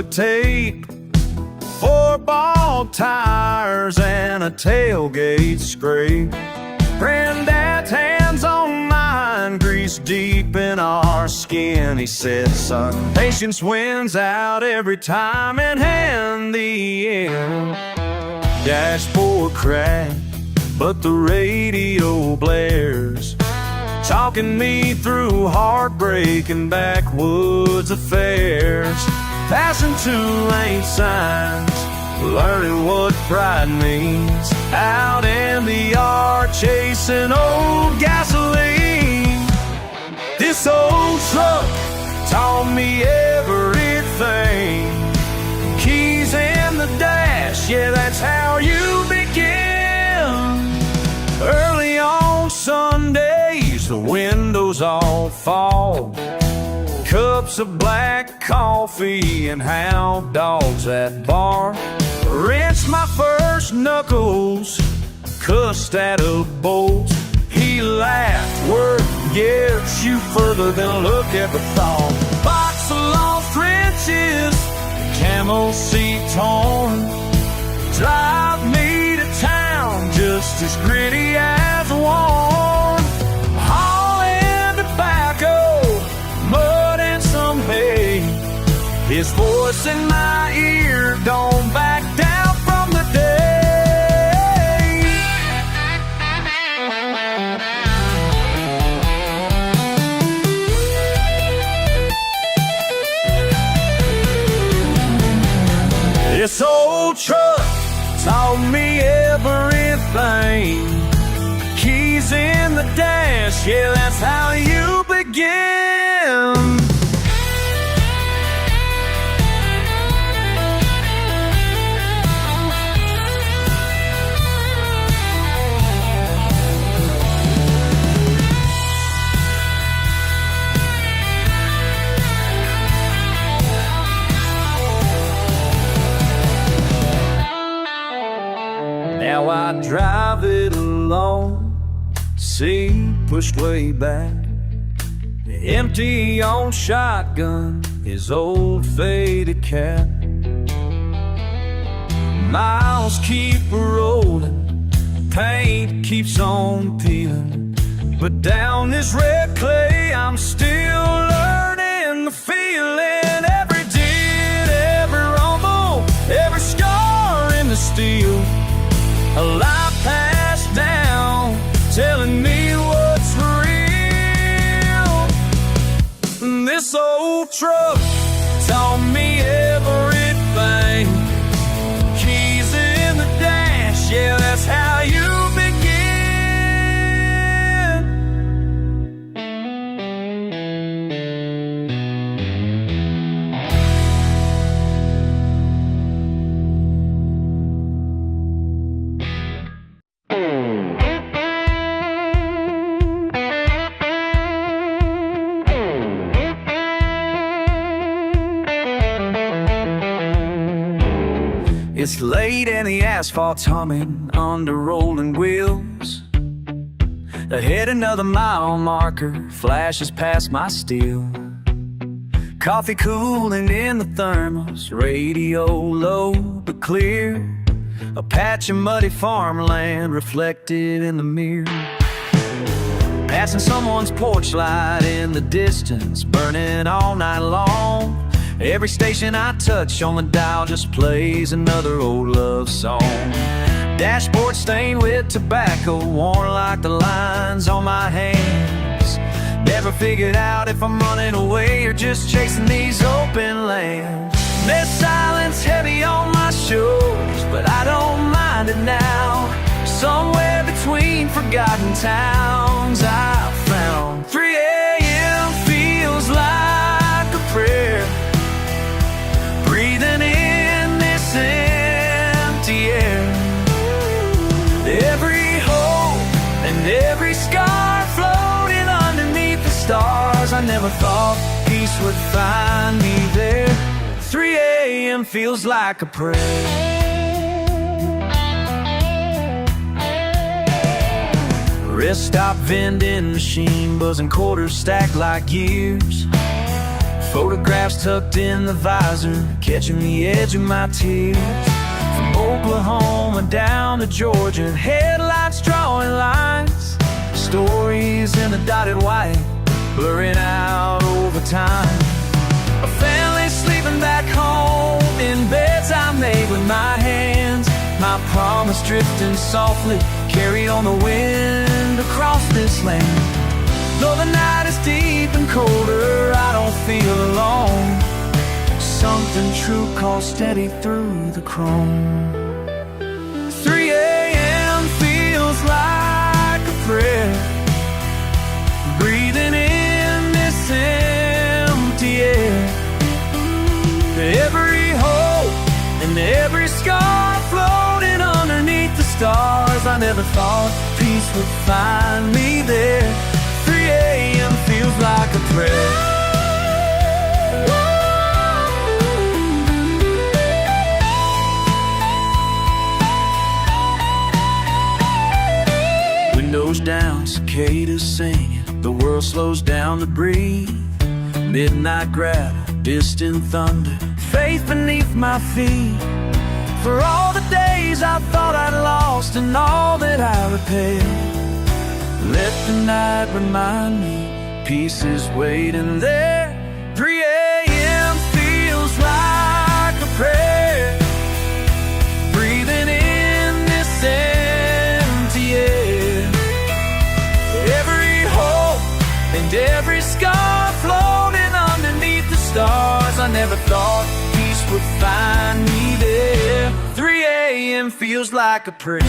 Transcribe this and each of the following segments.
with tape, 4-ball tires and a tailgate scrape. Granddad's hands on mine, grease deep in our skin. He said, son, patience wins out every time, and in the end, dashboard cracked, but the radio blares, talking me through heartbreak and backwoods affairs. Passing 2-lane signs, learning what pride means, out in the yard chasing old gasoline. This old truck taught me everything. Keys in the dash, yeah, that's how you begin. Early on Sundays, the windows all fall, cups of black coffee and hound dogs at bar. Wrenched my first knuckles, cussed at a bolt. He laughed, work gets you further than a look ever thought. Box of lost wrenches, camel seat torn, drive me to town just as gritty as worn. Hauling tobacco, mud and some hay, his voice in my ear, don't back down from the day. This old truck taught me everything. Keys in the dash, yeah, that's how you begin. Now I drive it alone, seat pushed way back, empty on shotgun, his old faded cat. Miles keep rolling, paint keeps on peeling, but down this red clay I'm still learning the feeling. Every dent, every rumble, every scar in the steel, a life passed down, telling me what's real. This old truck taught me everything. Keys in the dash, yeah, that's how you begin. It's late and the asphalt's humming under rolling wheels. Ahead another mile marker flashes past my steel. Coffee cooling in the thermos, radio low but clear. A patch of muddy farmland reflected in the mirror. Passing someone's porch light in the distance, burning all night long. Every station I touch on the dial just plays another old love song. Dashboard stained with tobacco, worn like the lines on my hands. Never figured out if I'm running away or just chasing these open lands. There's silence heavy on my shoulders, but I don't mind it now. Somewhere between forgotten towns I found 3 a.m. feels like a prayer, breathing in this empty air. Every hope and every scar floating underneath the stars. I never thought peace would find me there. 3 a.m. feels like a prayer. Rest stop vending machine, buzzing quarters stacked like years. Photographs tucked in the visor, catching the edge of my tears. From Oklahoma down to Georgia, headlights drawing lines. Stories in the dotted white, blurring out over time. A family sleeping back home in beds I made with my hands. My promise drifting softly, carried on the wind across this land. Though the night is deep and colder, I don't feel alone. Something true calls steady through the chrome. 3 a.m. feels like a prayer, breathing in this empty air. Every hope and every scar floating underneath the stars. I never thought peace would find me there. 3 a.m. feels like a prayer. Windows down, cicadas singing, the world slows down to breathe. Midnight gravel, distant thunder, faith beneath my feet. For all the days I thought I'd lost and all that I repaired, let the night remind me, peace is waiting there. 3 a.m. feels like a prayer, breathing in this empty air. Every hope and every scar floating underneath the stars. I never thought peace would find me there. 3 a.m. feels like a prayer.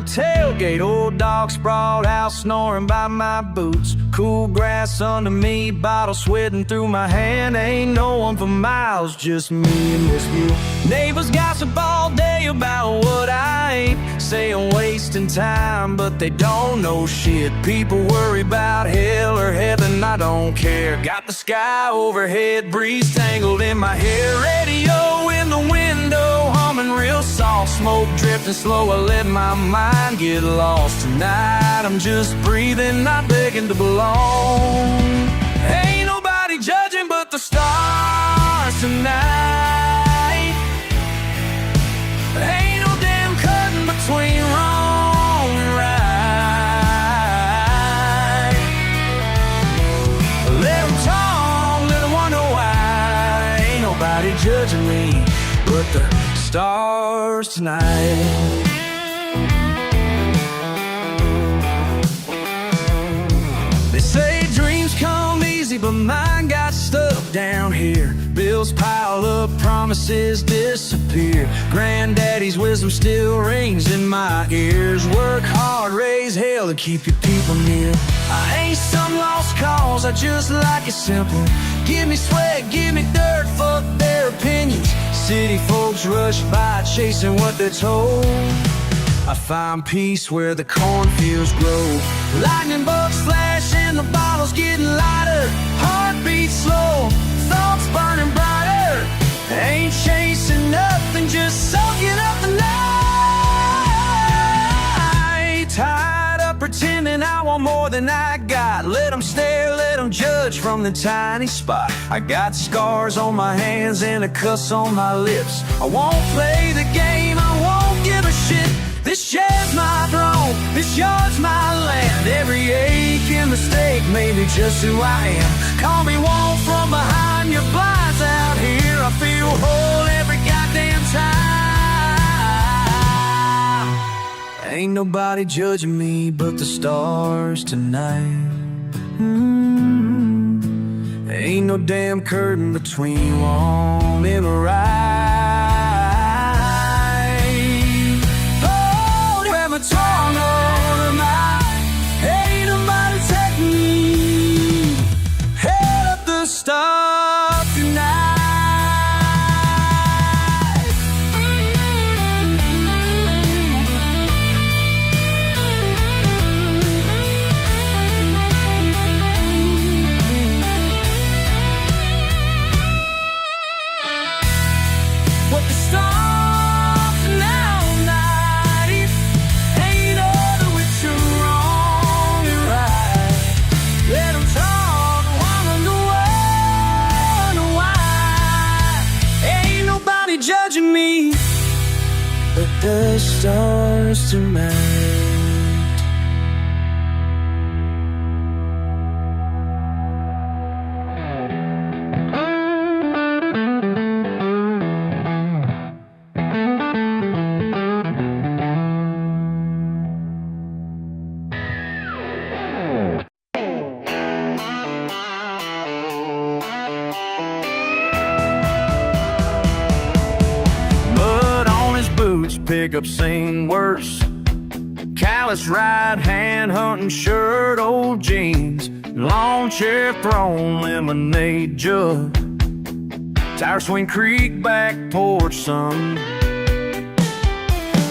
Tailgate, old dog sprawled out, snoring by my boots. Cool grass under me, bottle sweating through my hand. Ain't no one for miles, just me and this mule. Neighbors gossip all day about what I ain't, saying wasting time, but they don't know shit. People worry about hell or heaven, I don't care. Got the sky overhead, breeze tangled in my hair. Radio in the window, humming real soft. Smoke drifting slow, I let my mind get lost. Tonight I'm just breathing, not begging to belong. Ain't nobody judging but the stars tonight. Ain't no damn cutting between wrong and right. Let them talk, let them wonder why. Ain't nobody judging me but the stars tonight. They say dreams come easy, but mine got stuck down here. Bills pile up, promises disappear. Granddaddy's wisdom still rings in my ears. Work hard, raise hell to keep your people near. I ain't some lost cause, I just like it simple. Give me sweat, give me dirt, fuck their opinions. City folks rush by, chasing what they're told. I find peace where the cornfields grow. Lightning bugs flash and the bottles getting lighter. Heartbeat slow, thoughts burning brighter. Ain't chasing nothing, just soaking up the night. Tied up pretending I want more than I got. Let them stare, let them judge from the tiny spot. I got scars on my hands and a cuss on my lips. I won't play the game, I won't give a shit. This shed's my throne, this yard's my land. Every ache and mistake made me just who I am. Call me one from behind your blinds out here. I feel whole every goddamn time. Ain't nobody judging me but the stars tonight. Ain't no damn curtain between wrong and right. Oh, grab my tongue over mine. Ain't nobody taking me. Head up the stuff tonight. judging me, but the stars tonight. Pickup scene worse, callous right hand hunting shirt, old jeans, lawn chair throne, lemonade jug, tire swing creek back porch sun.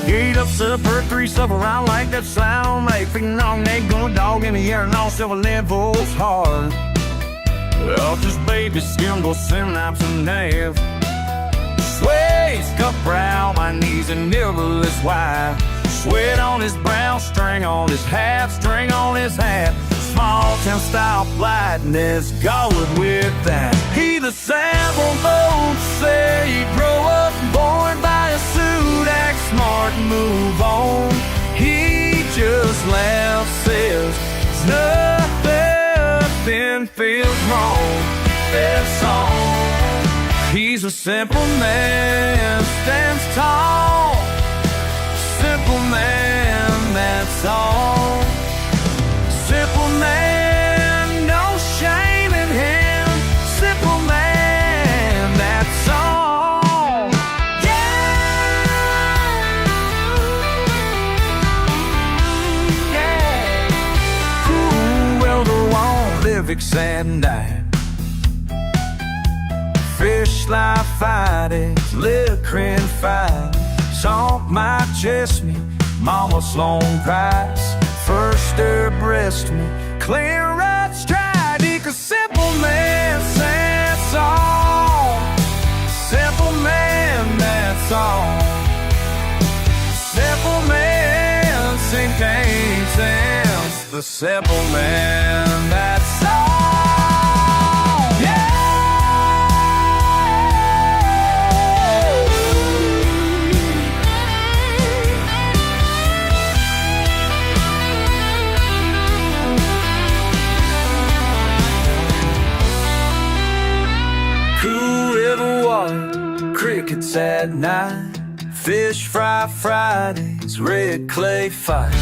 Eat up supper, three stuff around like that sound, like feeding on egg, going dog in the air, and all silver levels hard. Well, just baby skim, go synapse and nav. Sways, cup brow, my knees and nibble is wide. Sweat on his brow, string on his hat, string on his hat. Small town style politeness, going with that. He the sample boat, say he grow up born by a suit, act smart, move on. He just laughs, says nothing feels wrong. That's all. He's a simple man, stands tall. Simple man, that's all. Simple man, no shame in him. Simple man, that's all. Yeah, yeah. Cool, well, go on, live, sad and die. Fish life fighting, liquor and fight. Salt my chest me, mama Sloan Price. First her breast me, clear right stride. He a simple man, that's all. Simple man, that's all. Simple man, sing sense. The simple man, that's all. Crickets at night, fish fry Fridays, red clay fight.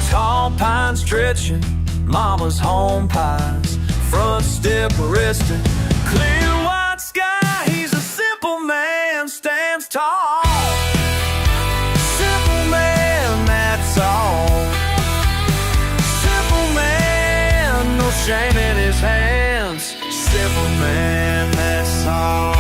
Tall pine stretching, mama's home pies. Front step resting, clear white sky. He's a simple man, stands tall. Simple man, that's all. Simple man, no shame in his hands. Simple man, that's all.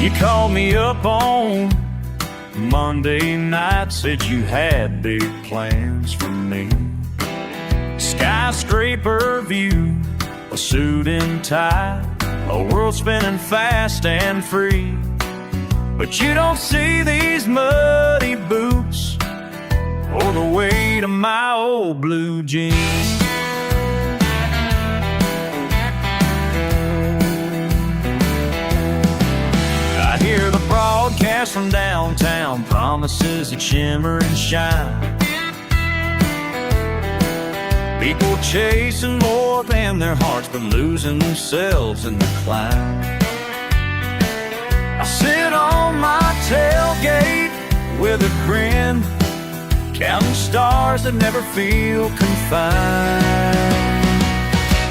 You called me up on Monday night, said you had big plans for me. Skyscraper view, a suit and tie, a world spinning fast and free. But you don't see these muddy boots or the weight of my old blue jeans. I hear the broadcast from downtown, promises that shimmer and shine. People chasing more than their hearts, but losing themselves in the climb. I sit on my tailgate with a grin, counting stars that never feel confined.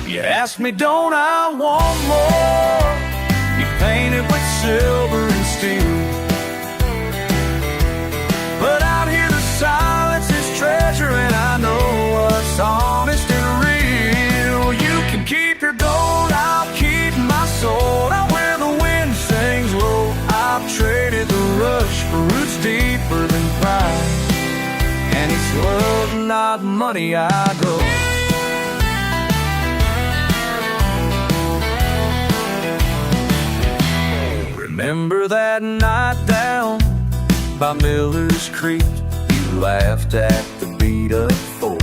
You ask me, don't I want more? You paint it with silver and steel. But out here the silence is treasure, and I know this world, not money I go. Remember that night down by Miller's Creek? You laughed at the beat-up Ford,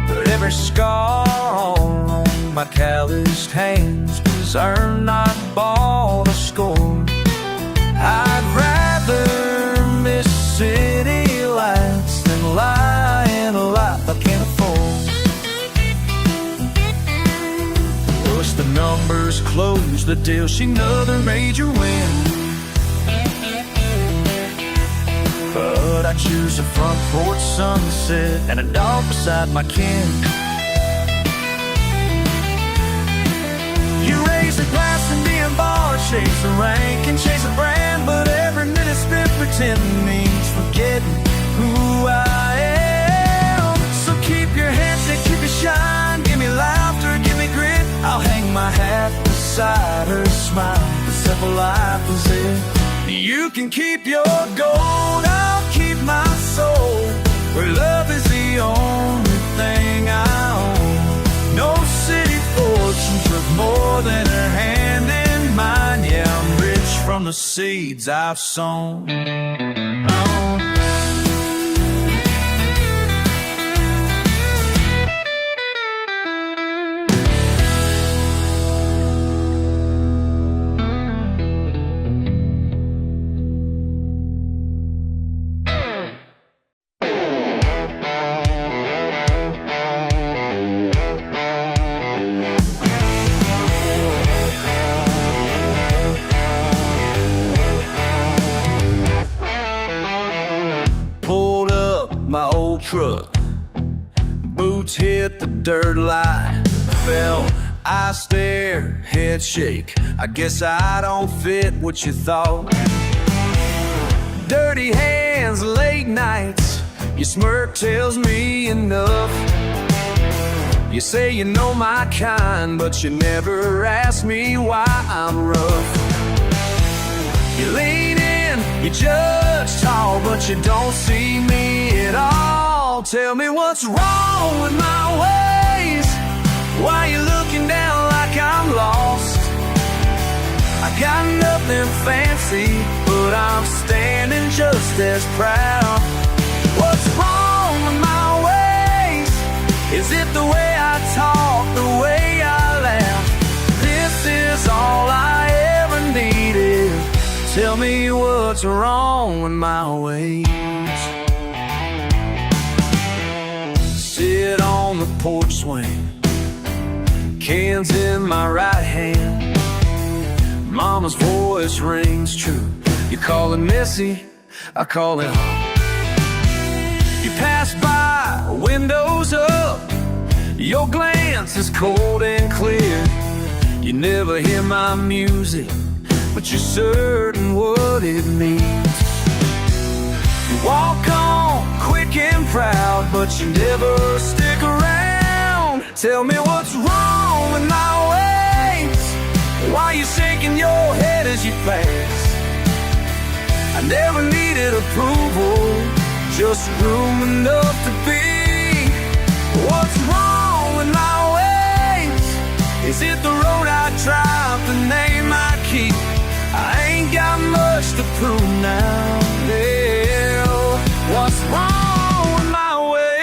but every scar on my calloused hands was earned, not bought or scored. I'd rather miss city lights than lie in a life I can't afford. Push the numbers, close the deal, she another major win. But I choose a front porch sunset and a dog beside my kin. You raise a glass and be a bar, chase a rank and chase a brand, but every minute spent pretending means forgetting who I am. So keep your head, keep your shine, give me laughter, give me grit. I'll hang my hat beside her smile, the simple life is it. You can keep your gold, I'll keep my soul, where love is the only thing I own. No city fortune's worth more than her hand in mine. Yeah, I'm rich from the seeds I've sown. My old truck, boots hit the dirt line, fell, I stare, head shake, I guess I don't fit what you thought. Dirty hands, late nights, your smirk tells me enough. You say you know my kind, but you never ask me why I'm rough. You lean in, you judge tall, but you don't see me at all. Tell me what's wrong with my ways. Why you looking down like I'm lost? I got nothing fancy, but I'm standing just as proud. What's wrong with my ways? Is it the way I talk, the way I laugh? This is all I ever needed. Tell me what's wrong with my ways. Sit on the porch swing, cans in my right hand. Mama's voice rings true. You call it messy, I call it home. You pass by, windows up, your glance is cold and clear. You never hear my music, but you're certain what it means. You walk on, quick and proud, but you never stick around. Tell me what's wrong with my ways. Why you shaking your head as you pass? I never needed approval, just room enough to be. What's wrong with my ways? Is it the road I drive, the name I keep? I ain't got much to prove now. Hell, what's wrong with my ways?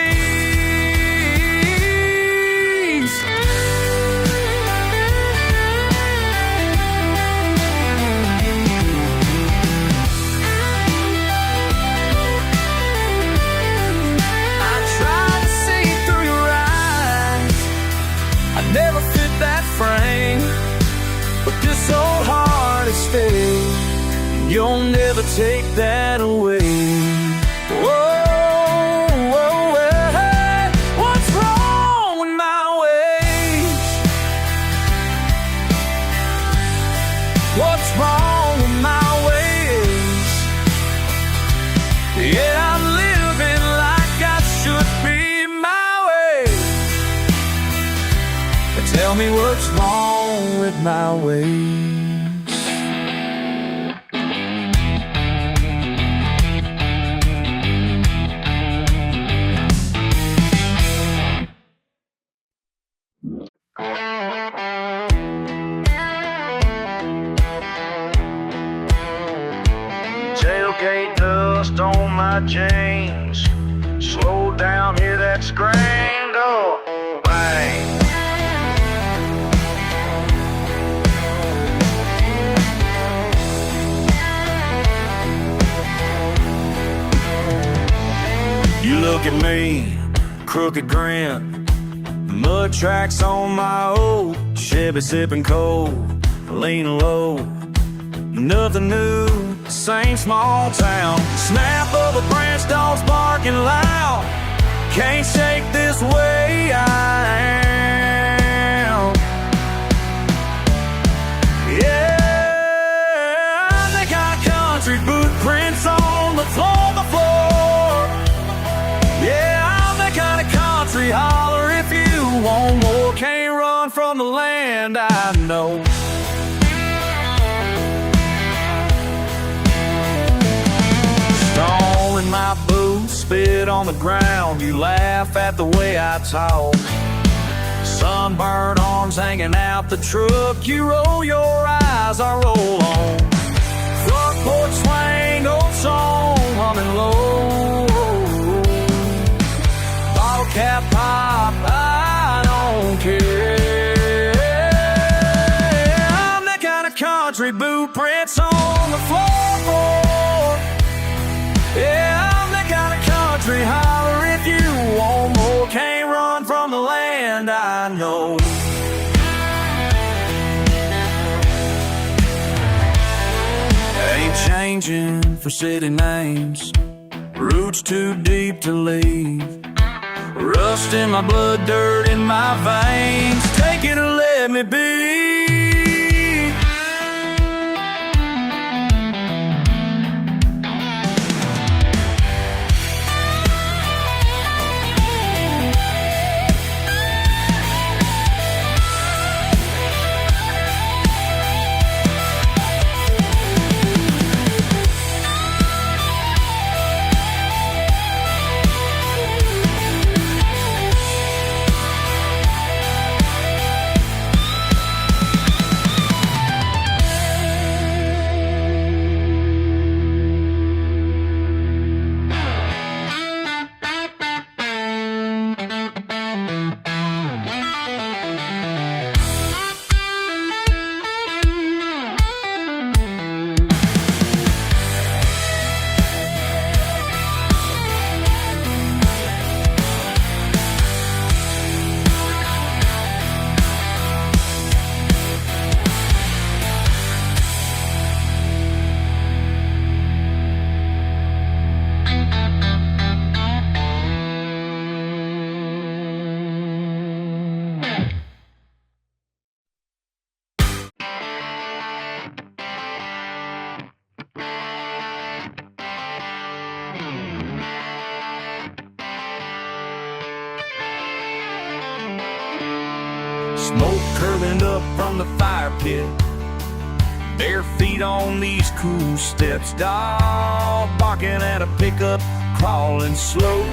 I tried to see through your eyes, I never fit that frame, but this old heart is fake. You'll never take that away. Whoa, whoa, hey, what's wrong with my ways? What's wrong with my ways? Yeah, I'm living like I should be my way. But tell me what's wrong with my ways. James, slow down, hear that scream, go bang. You look at me, crooked grin, mud tracks on my old Chevy, sipping cold, leaning low. Nothing new, same small town. Snap of a branch, dogs barking loud. Can't shake this way I am. Yeah, they got country boot prints on the floor before. Yeah, I'm the kind of country holler if you want more. Can't run from the land I know. Stone in my boots, spit on the ground. You laugh at the way I talk. Sunburned arms hanging out the truck. You roll your eyes, I roll on. Front porch swing, old song humming low. Bottle cap pop, I don't care. I'm that kind of country, boot prints on the floor. Yeah, I'm that kind of country holler if you want more. Can't run from the land I know. Ain't changing for city names, roots too deep to leave. Rust in my blood, dirt in my veins. Take it or let me be. Smoke curling up from the fire pit, bare feet on these cool steps. Dog barking at a pickup, crawling slow.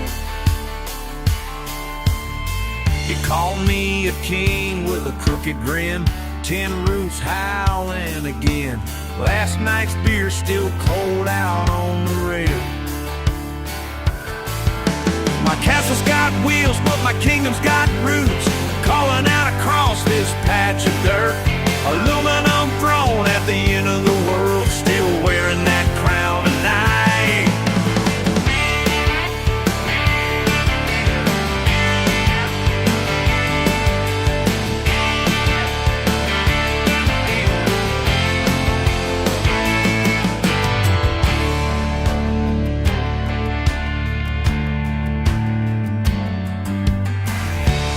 You call me a king with a crooked grin, 10 roofs howling again. Last night's beer still cold out on the rail. My castle's got wheels, but my kingdom's got roots. Calling out across this patch of dirt. Aluminum throne at the end of the world, still wearing that crown tonight.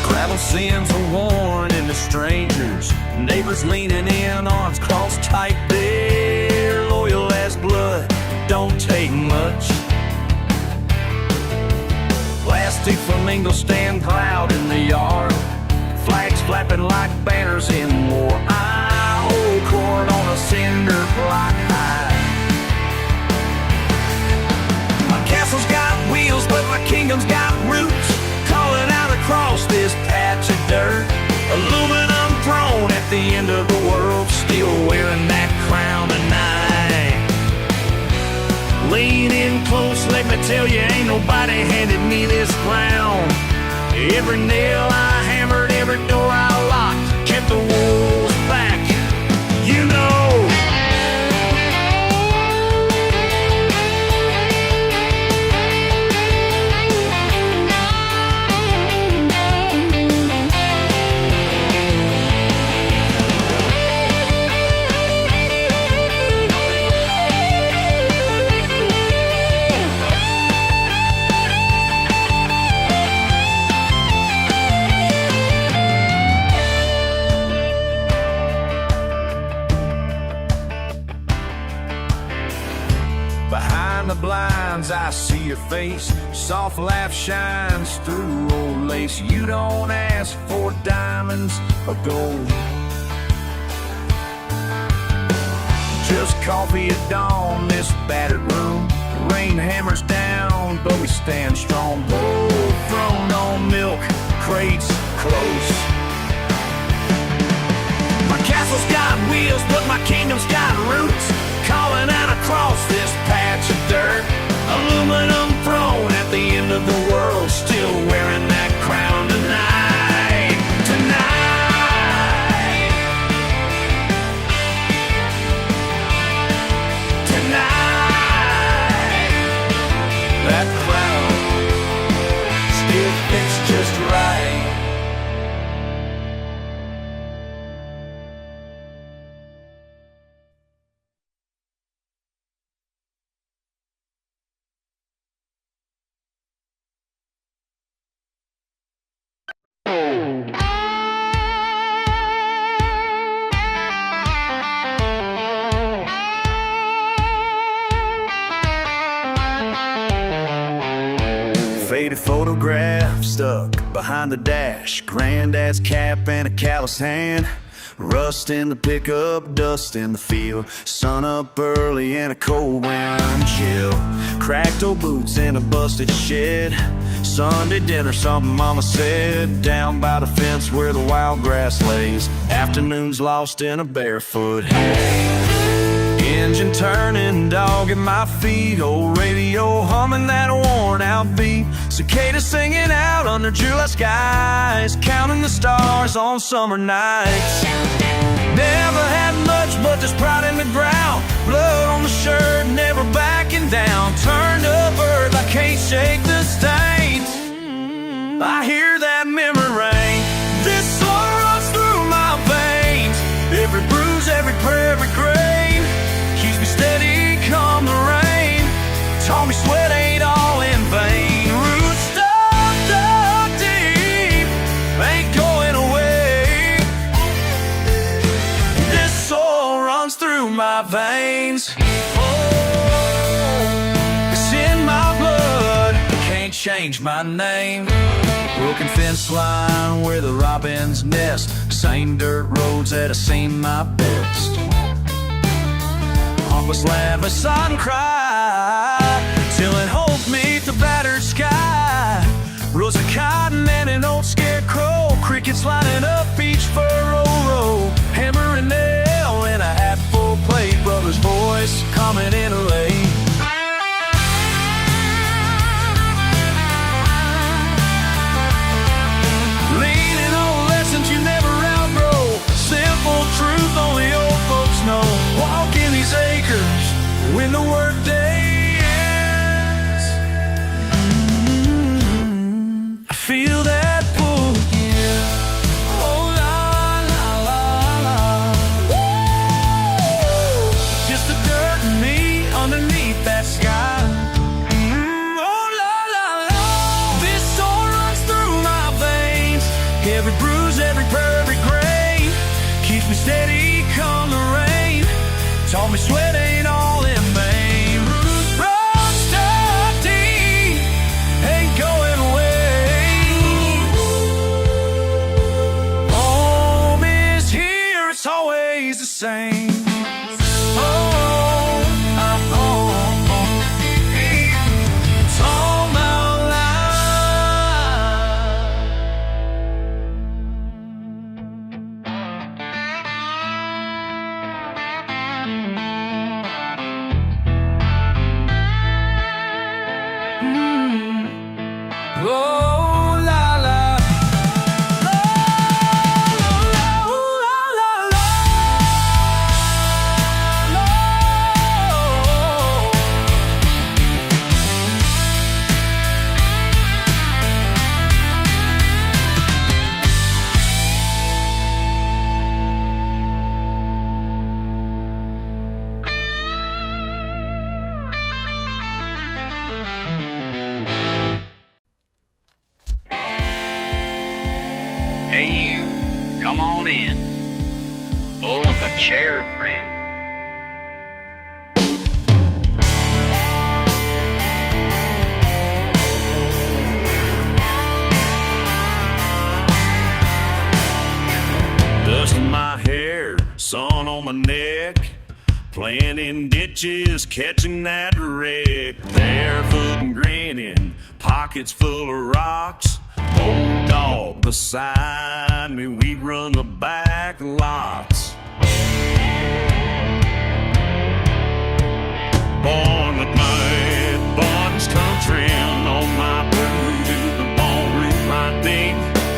Gravel sends a warning to strangers, neighbors leaning in, arms crossed tight there. Loyal as blood, don't take much. Plastic flamingos stand proud in the yard, flags flapping like banners in war. I hold corn on a cinder block high. My castle's got wheels, but my kingdom's got roots. Calling out across this patch of dirt. Aluminum throne at the end of the world, still wearing that crown tonight. Lean in close, let me tell you, ain't nobody handed me this ground. Every nail I hammered, every door I locked, kept the wolves back, you know. Behind the blinds, I see your face. Soft laugh shines through old lace. You don't ask for diamonds or gold, just coffee at dawn, this battered room. Rain hammers down, but we stand strong. Bold throne on milk, crates close. My castle's got wheels, but my kingdom's got roots. Calling out across this patch of dirt. Aluminum throne at the end of the world, still wearing that crown tonight. Tonight. Tonight. That crown still fits just right. Faded photograph stuck behind the dash. Granddad's cap and a callous hand. Rust in the pickup, dust in the field. Sun up early and a cold wind chill. Cracked old boots in a busted shed. Sunday dinner, something mama said. Down by the fence where the wild grass lays. Afternoons lost in a barefoot hay. Engine turning, dog at my feet. Old radio humming that worn out beat. Cicadas singing out under July skies. Counting the stars on summer nights. Never had much, but there's pride in the ground. Blood on the shirt, never backing down. Turned up earth, I can't shake the stains. I hear that memory ring. This soul runs through my veins. Every bruise, every prayer, every grain keeps me steady come the rain. Taught me sweat ain't all in vain. Roots stuck deep, ain't going away. This soul runs through my veins. Oh, it's in my blood, can't change my name. Broken fence line where the robins nest. Same dirt roads that I've seen my best. Was lavish sun cry till it holds me to battered sky. Rows of cotton and an old scarecrow. Crickets lining up each furrow row. Hammer and nail in a hat full plate. Brother's voice coming in late. Leaning on lessons you never outgrow. Simple truth only old folks know. Walk in these acres when the workday ends. I feel that pull again. Oh la la la la. Woo! Just the dirt and me underneath that sky. Oh la la la. This soul runs through my veins. Every bruise, every prayer, every grain keeps me steady come the rain. Taught me sweat ain't all in vain. Run stuck deep, ain't going away. Home is here, it's always the same. Oh, oh, oh. It's all my life. come on in. Pull up a chair, friend. Dust in my hair, sun on my neck, playing in ditches, catching that wreck. Barefoot and grinning, pockets full of rocks. Old dog beside me, we run the back lots. Born with my bond's country on my blue to the bone, root my deep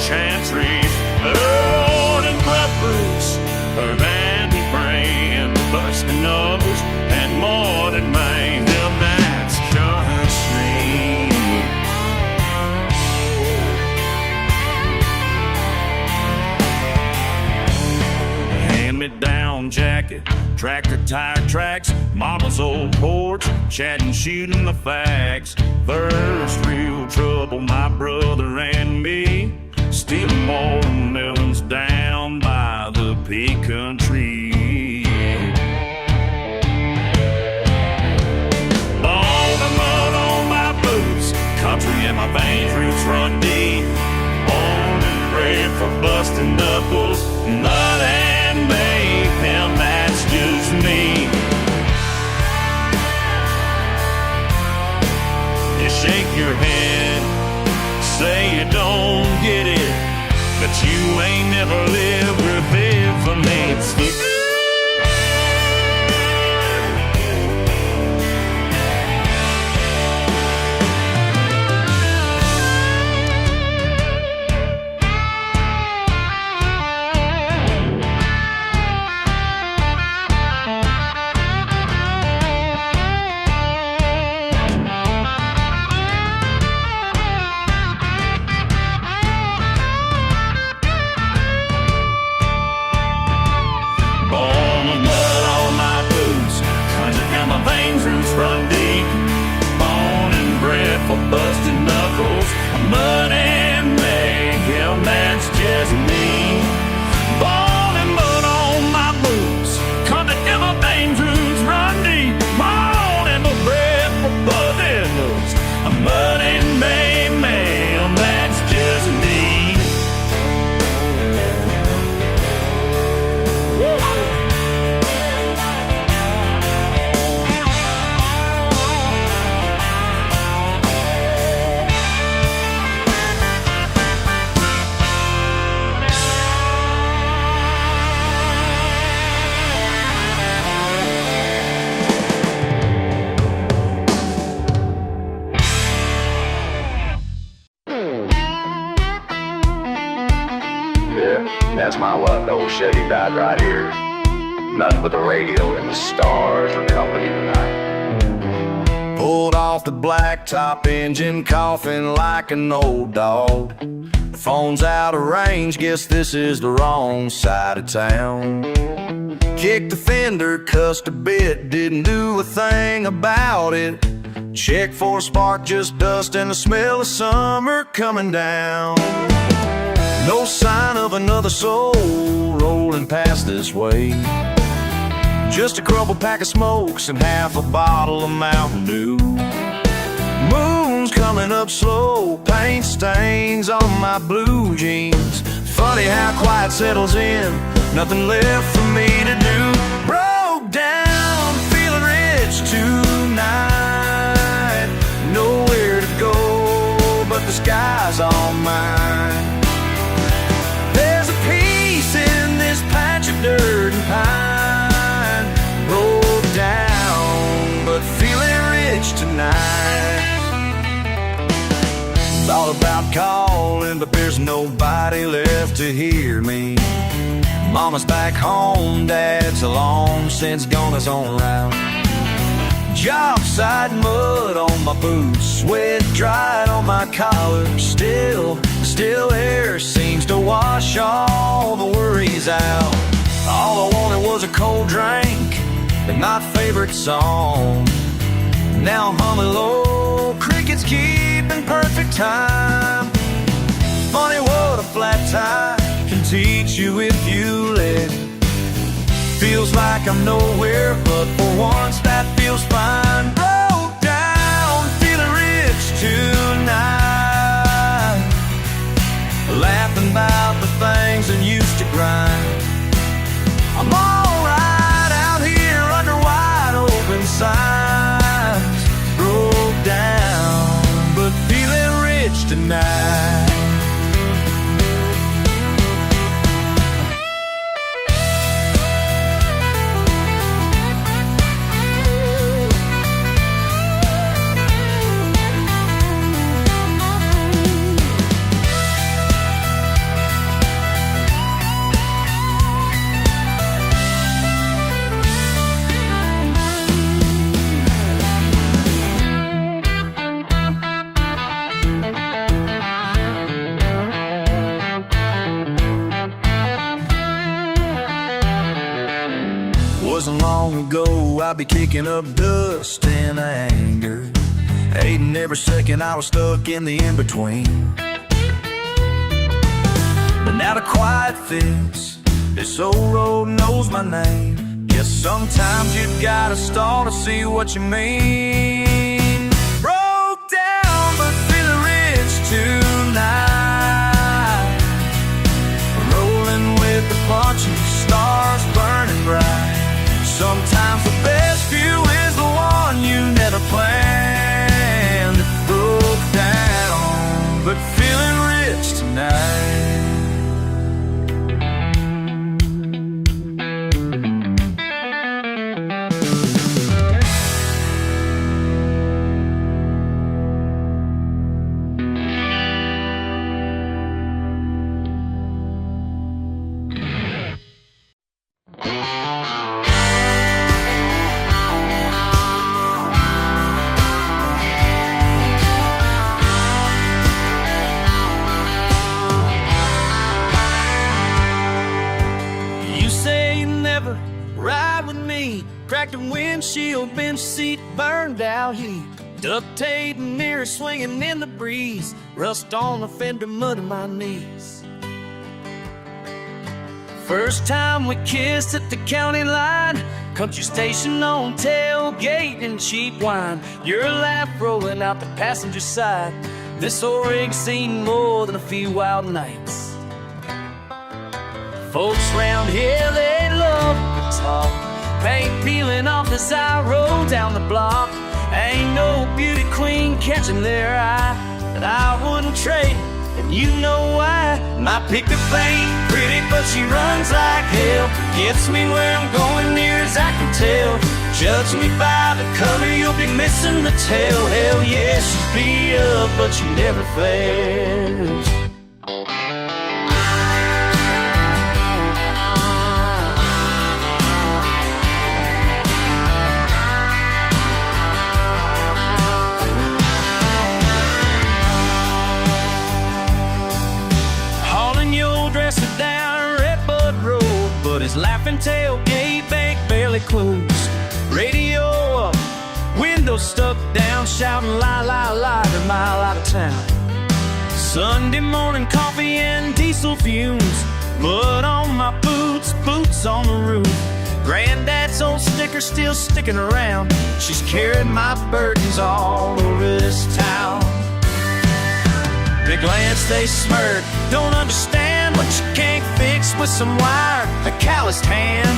chancery. Lord and backwoods, her band brand, busting nose and more than man. Them that's country. Hand-me-down jacket, tractor tire tracks, mama's old porch, chatting, shooting the facts. First real trouble, my brother and me, stealing more melons down by the pecan tree. All the mud on my boots, country in my veins, roots run deep. Born and bred for busting knuckles, mud and mayhem, that's just me. You shake your head, say you don't get it, but you ain't never lived or lived for me. Run deep, born and bred for busting knuckles, mud and mayhem, that's just me. Born and mud on my boots, country in my veins, roots run deep, born and bred for busting knuckles, mud and mayhem, that's just me. That's my luck, old Chevy died right here. Nothing but the radio and the stars for company tonight. Pulled off the blacktop engine, coughing like an old dog. Phone's out of range, guess this is the wrong side of town. Kicked the fender, cussed a bit, didn't do a thing about it. Check for a spark, just dust and the smell of summer coming down. No sign of another soul rolling past this way. Just a crumpled pack of smokes and half a bottle of Mountain Dew. Moon's coming up slow, paint stains on my blue jeans. Funny how quiet settles in, nothing left for me to do. Broke down, feeling rich tonight. Nowhere to go, but the sky's all mine. In this patch of dirt and pine, rolled down, but feeling rich tonight. Thought about calling, but there's nobody left to hear me. Mama's back home, Dad's long since gone his own route. Job site mud on my boots, sweat dried on my collar. Still air seems to wash all the worries out. All I wanted was a cold drink and my favorite song. Now I'm humming low, crickets keeping perfect time. Funny what a flat tire can teach you if you let it. Feels like I'm nowhere, but for once that feels fine. Broke down, feeling rich tonight, laughing about the things that used to grind. I'm alright out here under wide open signs. Broke down, but feeling rich tonight. Wasn't long ago I'd be kicking up dust and anger, hating every second I was stuck in the in-between. But now the quiet fits, this old road knows my name. Guess sometimes you gotta stall to see what you mean. Broke down but feeling rich tonight, rolling with the punches, stars burning bright. Sometimes the best view is the one you never planned. Broke down, but feeling rich tonight. Ride with me, cracked a windshield, bench seat, burned out heat, duct tape and mirror swinging in the breeze, rust on the fender, mud in my knees. First time we kissed at the county line, country station on tailgate and cheap wine, your laugh rolling out the passenger side. This old rig's seen more than a few wild nights. Folks round here, they love to talk, paint peeling off as I roll down the block. Ain't no beauty queen catching their eye that I wouldn't trade, and you know why. My pickup ain't pretty, but she runs like hell, gets me where I'm going near as I can tell. Judge me by the color, you'll be missing the tail. Hell yeah, she's beat up, but she never fails. His laughing tailgate bank barely closed, radio up, windows stuck down, shouting lie, lie, lie, a mile out of town. Sunday morning coffee and diesel fumes, mud on my boots, boots on the roof. Granddad's old sticker still sticking around, she's carried my burdens all over this town. They glance, they smirk, don't understand what you can't fix with some wire, a calloused hand.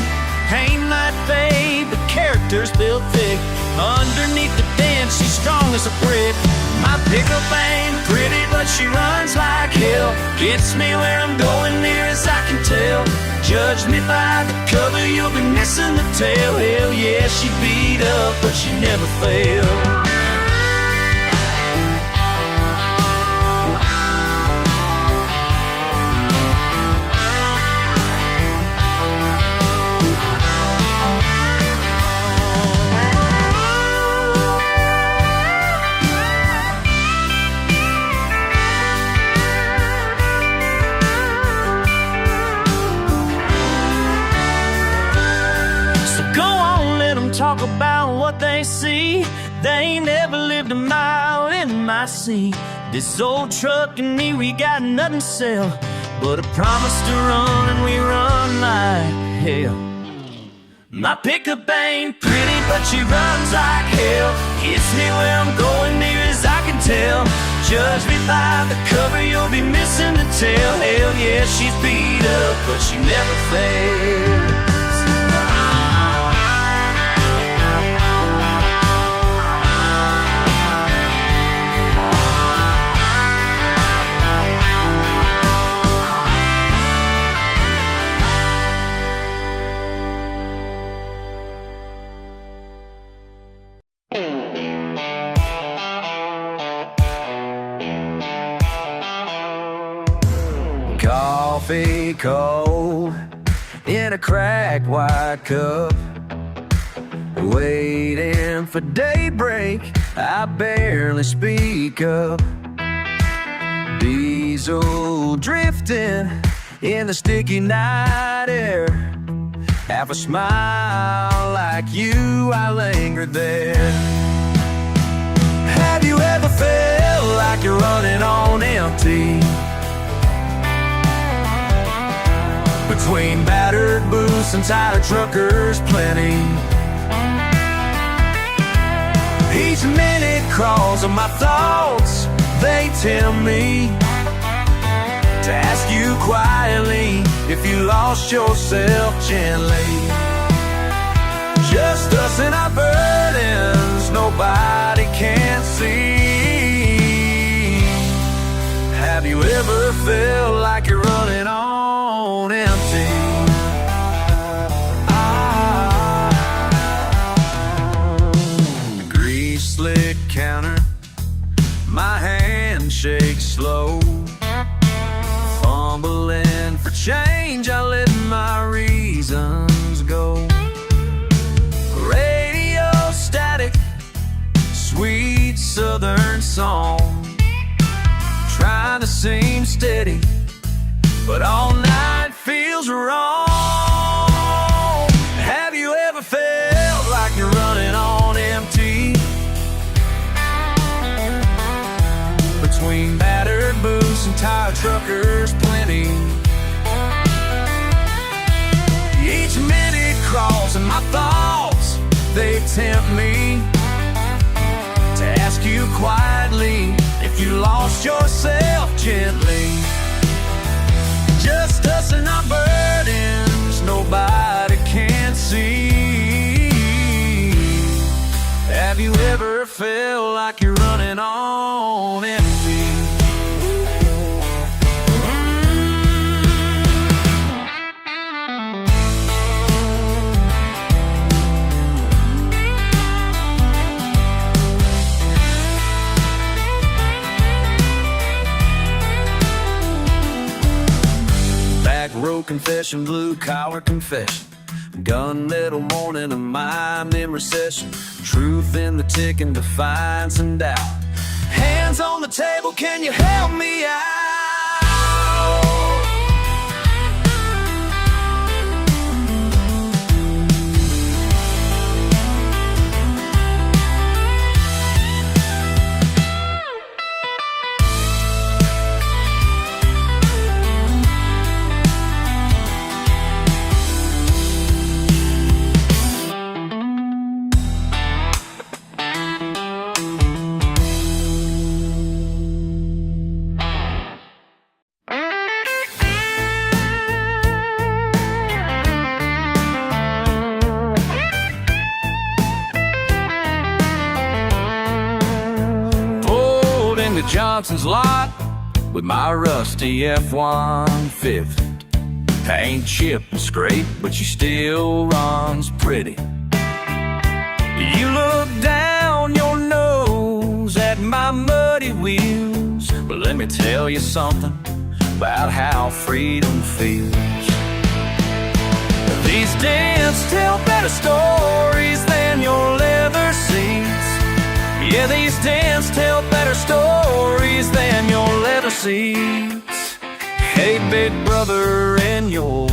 Pain might fade, but character's built thick. Underneath the dent, she's strong as a brick. My pickup ain't pretty, but she runs like hell, gets me where I'm going near as I can tell. Judge me by the cover, you'll be missing the tail. Hell yeah, she beat up, but she never failed. Talk about what they see, they ain't never lived a mile in my seat. This old truck and me, we got nothing to sell, but I promised to run and we run like hell. My pickup ain't pretty, but she runs like hell. Gets me where I'm going, near as I can tell. Judge me by the cover, you'll be missing the tail. Hell yeah, she's beat up, but she never fails. Coffee cold in a cracked white cup, waiting for daybreak, I barely speak up. Diesel drifting in the sticky night air, half a smile like you, I linger there. Have you ever felt like you're running on empty? Between battered booths and tired truckers plenty. Each minute crawls on my thoughts, they tempt me to ask you quietly if you lost yourself gently. Just us and our burdens, nobody can see. Have you ever felt like you're running on empty? Grease slick counter, my hand shakes slow. Fumbling for change, I let my reasons go. Radio static, sweet southern song, trying to seem steady, but all night feels wrong. Have you ever felt like you're running on empty? Between battered booths and tired truckers plenty. Each minute crawls in my thoughts, they tempt me to ask you quietly if you lost yourself gently. Just us and our burdens, nobody can see. Have you ever felt like you're running on empty? Backroad confession, blue collar confession, gunmetal morning of mime in recession, truth in the ticking, defiance and doubt. Hands on the table, can you help me out? Johnson's lot with my rusty F-150. Ain't chipped and scraped, but she still runs pretty. You look down your nose at my muddy wheels, but let me tell you something about how freedom feels. These dents tell better stories than your leather seats. Yeah, these dents tell better stories than your leather seats. Hey, big brother, in your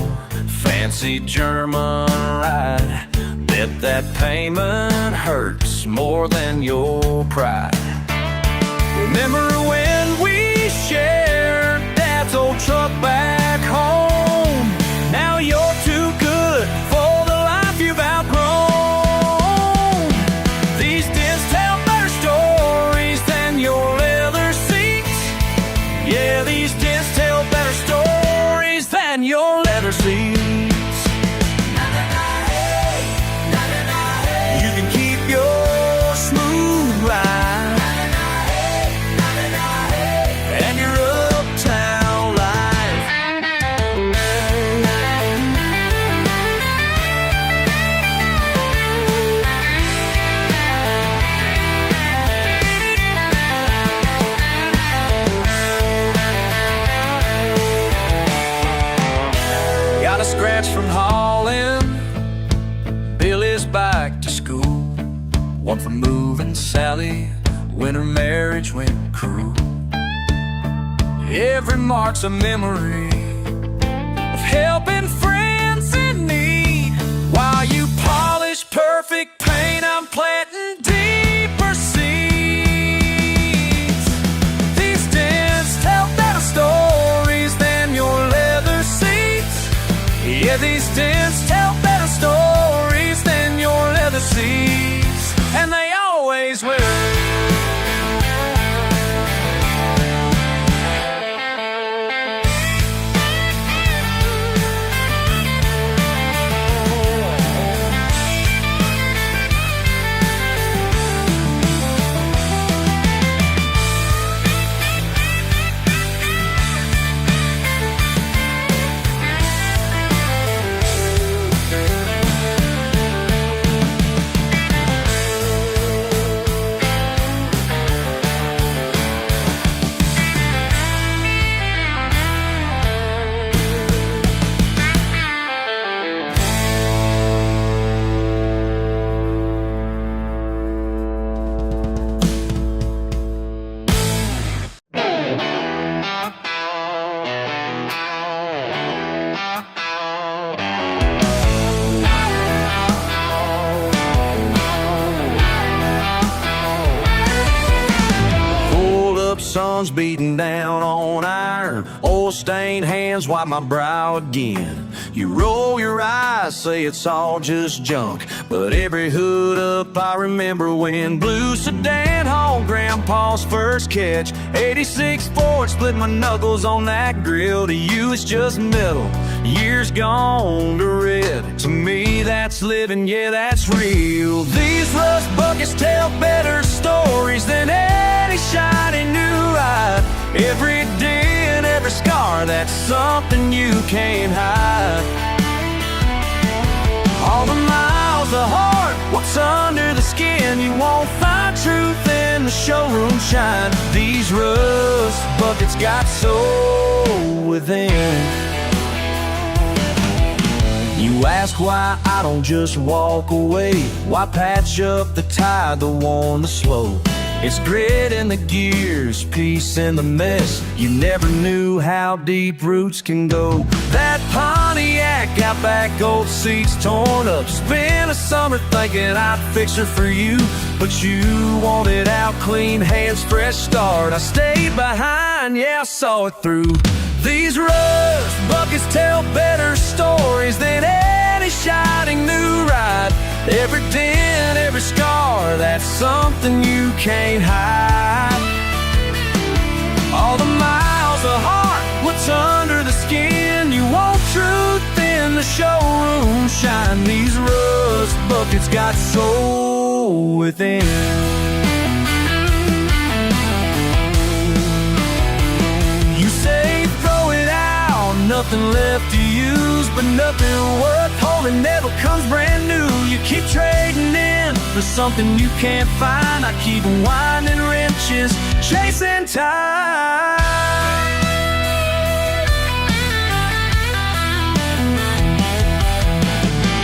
fancy German ride, bet that payment hurts more than your pride. Remember when we shared Dad's old truck back these dents tell better stories than your leather seats. You can keep your smooth ride and your uptown life. Got a scratch from hauling Billy's back to school, one for moving Sally when her marriage went cruel. Every mark's a memory of helping friends in need. While you polish perfect paint, I'm planting deeper seeds. These dents tell better stories than your leather seats. Yeah, these dents tell better stories than your leather seats, and they always will. Sun's beating down on iron, oil-stained hands wipe my brow again. You roll your eyes, say it's all just junk, but every hood up I remember when blue sedan hauled Grandpa's first catch. 86 Ford split my knuckles on that grill. To you it's just metal, years gone to red. To me that's living, yeah that's real. These rust buckets tell better stories than any shiny new ride. Every dent, every scar, that's something you can't hide. All the miles, the heart, what's under the skin, you won't find truth in the showroom shine. These rust buckets got soul within. You ask why I don't just walk away, why patch up the tire that worn the slope. It's grit in the gears, peace in the mess. You never knew how deep roots can go. That Pontiac out back, old seats torn up. Spent a summer thinking I'd fix her for you, but you wanted out clean hands, fresh start. I stayed behind, yeah I saw it through. These rust buckets tell better stories than any shining new ride. Every dent, every scar, that's something you can't hide. All the miles, the heart, what's under the skin, you want truth in the showroom shine. These rust buckets got soul within. You say throw it out, nothing left to use, but nothing worth holding never comes brand new. You keep trading in for something you can't find. I keep winding wrenches, chasing time.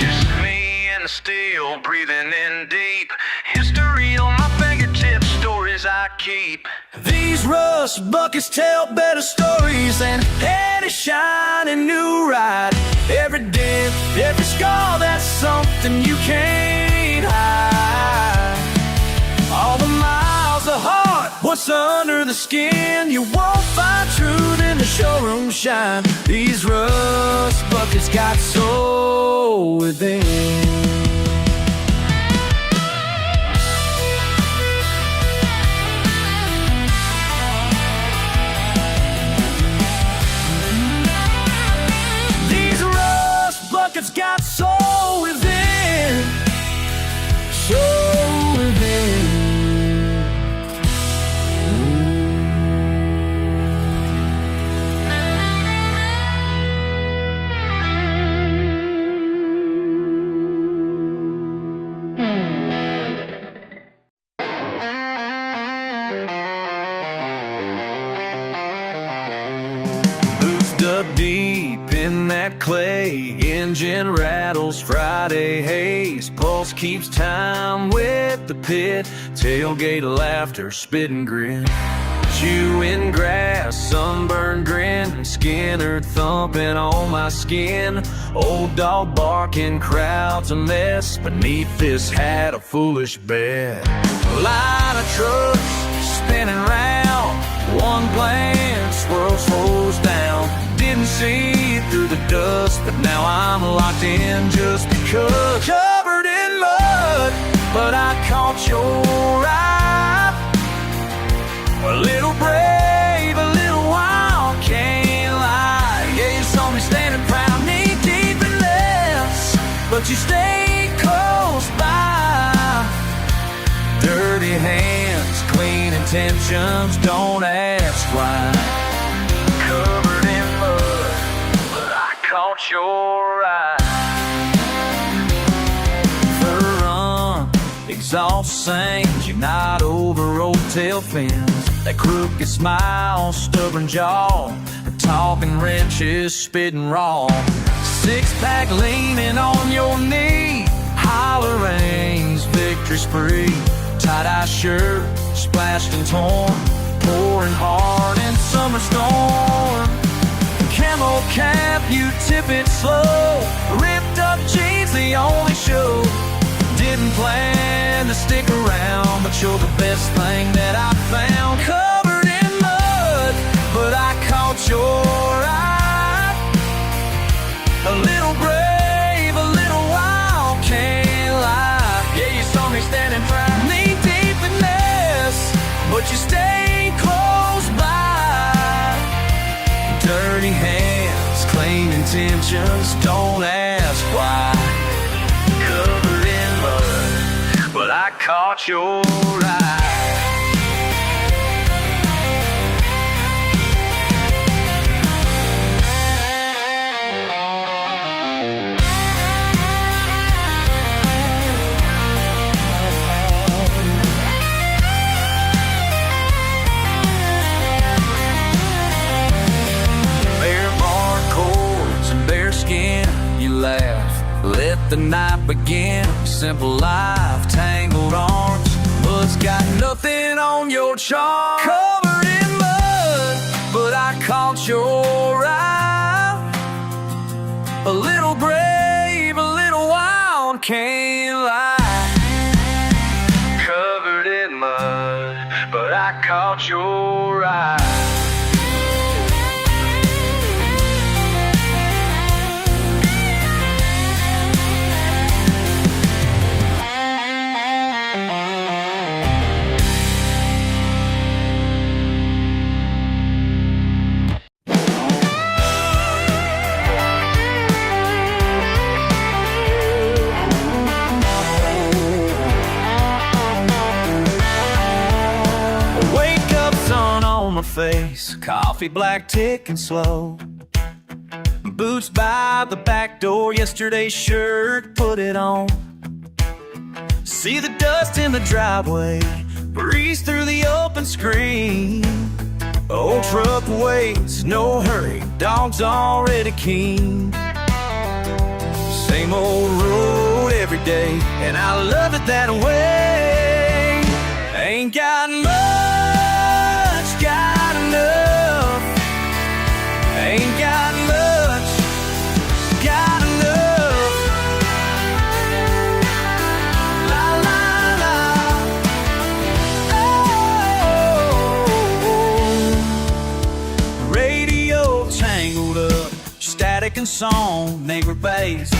Just me and the steel, breathing in deep. History on my fingertips, stories I keep. These rust buckets tell better stories than any shining new ride. Every dent, every scar, that's something you can't hide. All the miles, the heart, what's under the skin, you won't find truth in the showroom shine. These rust buckets got soul within. it's got soul within, soul within. Up deep in that clay, engine rattles, Friday haze, pulse keeps time with the pit, tailgate laughter, spit and grin, chewing grass, sunburned grin, Skinner thumping on my skin, old dog barking, crowds a mess, beneath this hat a foolish bed, line of trucks spinning round, one glance, swirl slows down. Didn't see it through the dust, but now I'm locked in just because. Covered in mud, but I caught your eye. A little brave, a little wild, can't lie. Yeah, you saw me standing proud, knee deep in this, but you stayed close by. Dirty hands, clean intentions, don't ask why. Covered in mud, but I caught your eye. Fur run, exhaust sings, you're not over old tail fins. That crooked smile, stubborn jaw, the talking wrenches, spitting raw. Six-pack leaning on your knee, holler rings, victory spree. Tie-dye shirt, splashed and torn, pouring hard in summer storm. Camel cap, you tip it slow. Ripped up jeans, the only show. Didn't plan to stick around, but you're the best thing that I found. Covered in mud, but I caught your eye. A little brave, a little wild, can't lie. Yeah, you saw me standing proud, knee deep in this, but you stayed close by. Dirty hands, clean intentions, don't ask why. Covered in mud, but I caught your eye. Let the night begin, simple life, tangled arms, mud's got nothing on your charm. Covered in mud, but I caught your eye. A little brave, a little wild, can't lie. Covered in mud, but I caught your eye. Face, coffee black ticking slow, boots by the back door, yesterday's shirt, put it on. See the dust in the driveway, breeze through the open screen. Old truck waits, no hurry, dog's already keen. Same old road every day, and I love it that way. Ain't got much, got enough. Ain't got much, got enough. La la la. Oh, radio tangled up, static and song, neighbor bass.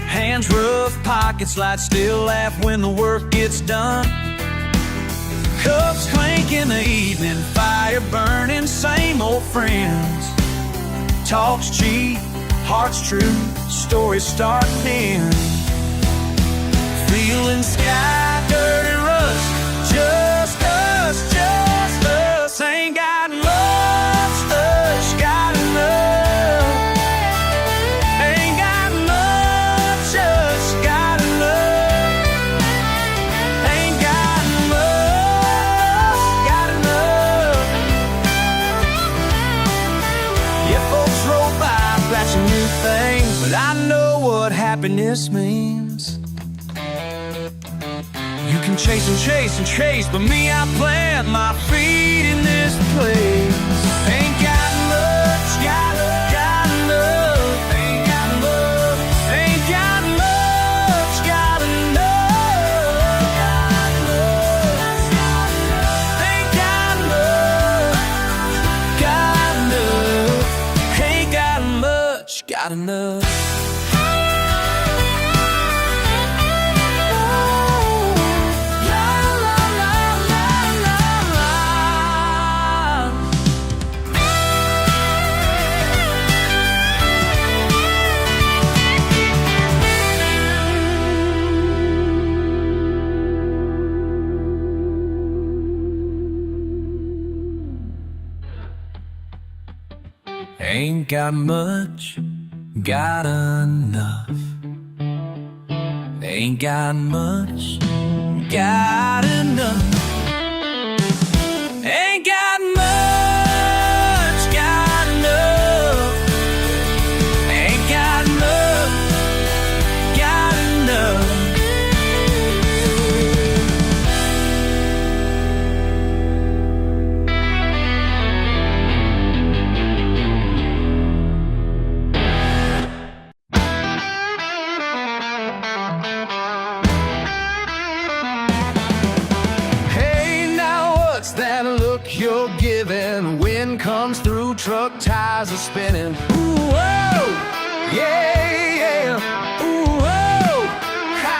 Hands rough, pockets light, still laugh when the work gets done. Cups clink in the evening, fire burning, same old friends. Talk's cheap, heart's true, stories start and end. Feeling scattered and rust, just us, just us. Ain't got much, us got enough. Ain't got much, us got enough. Ain't got much, got enough. Yeah, folks roll by, flashing new things, but I know what happiness means. You can chase and chase and chase, but me, I plant my feet in this place. Ain't got much, got enough. Ain't got much, ain't got much, got enough. Ain't got much, got enough. Ain't got much, got enough. Ain't got much, got enough. Ain't got much, got enough. Ain't got much, got enough. Ain't got much, got enough. That look you're giving, wind comes through, truck tires are spinning. Ooh, whoa, yeah, yeah. Ooh, whoa, ha.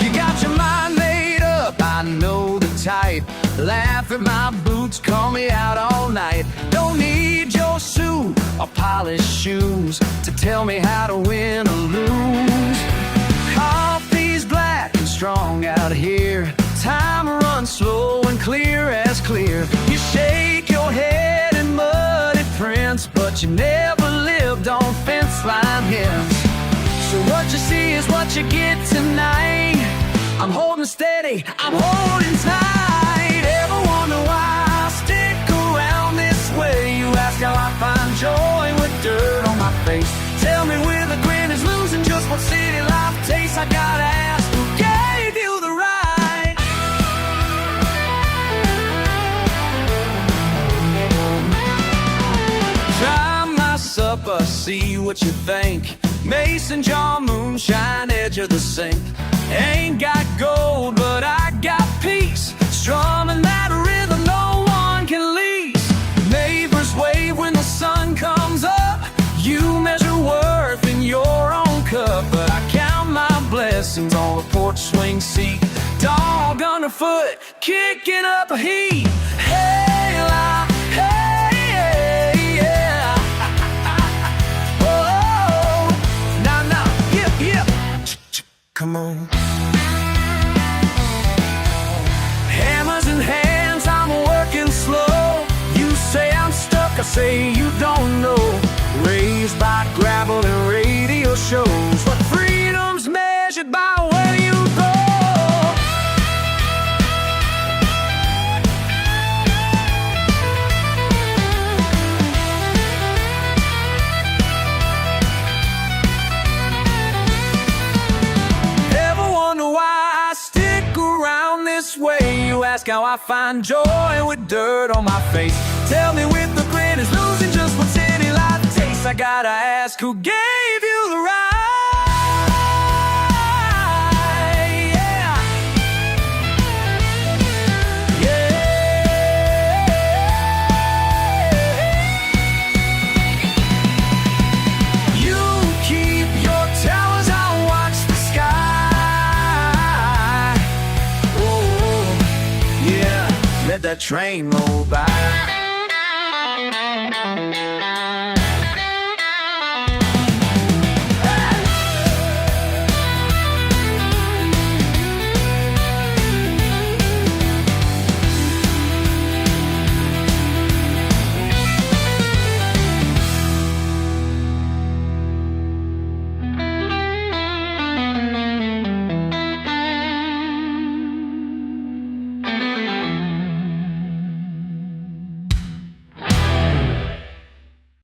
You got your mind made up, I know the type. Laugh at my boots, call me out all night. Don't need your suit or polished shoes to tell me how to win or lose. Coffee's black and strong out here. Time runs slow and clear as clear. You shake your head in muddy prints, but you never lived on fence line hymns. So what you see is what you get tonight. I'm holding steady, I'm holding tight. Ever wonder why I stick around this way? You ask how I find joy with dirt on my face. Tell me with a grin is losing just what city life tastes. I gotta ask, who gave you the right? Supper, see what you think. Mason jar, moonshine, edge of the sink. Ain't got gold, but I got peace. Strumming that rhythm no one can lease. Neighbors wave when the sun comes up. You measure worth in your own cup, but I count my blessings on the porch swing seat. Dog underfoot, kicking up a heat. Hey, la, hey, hey, yeah. Come on. Hammers in hands, I'm working slow. You say I'm stuck, I say you don't know. Raised by gravel and radio shows, but freedom's measured by where you go. Way you ask how I find joy with dirt on my face. Tell me with the grin is losing just what city life tastes. I gotta ask, who gave you the right? Yeah, yeah. You keep your towers, I'll watch the sky. Let that train roll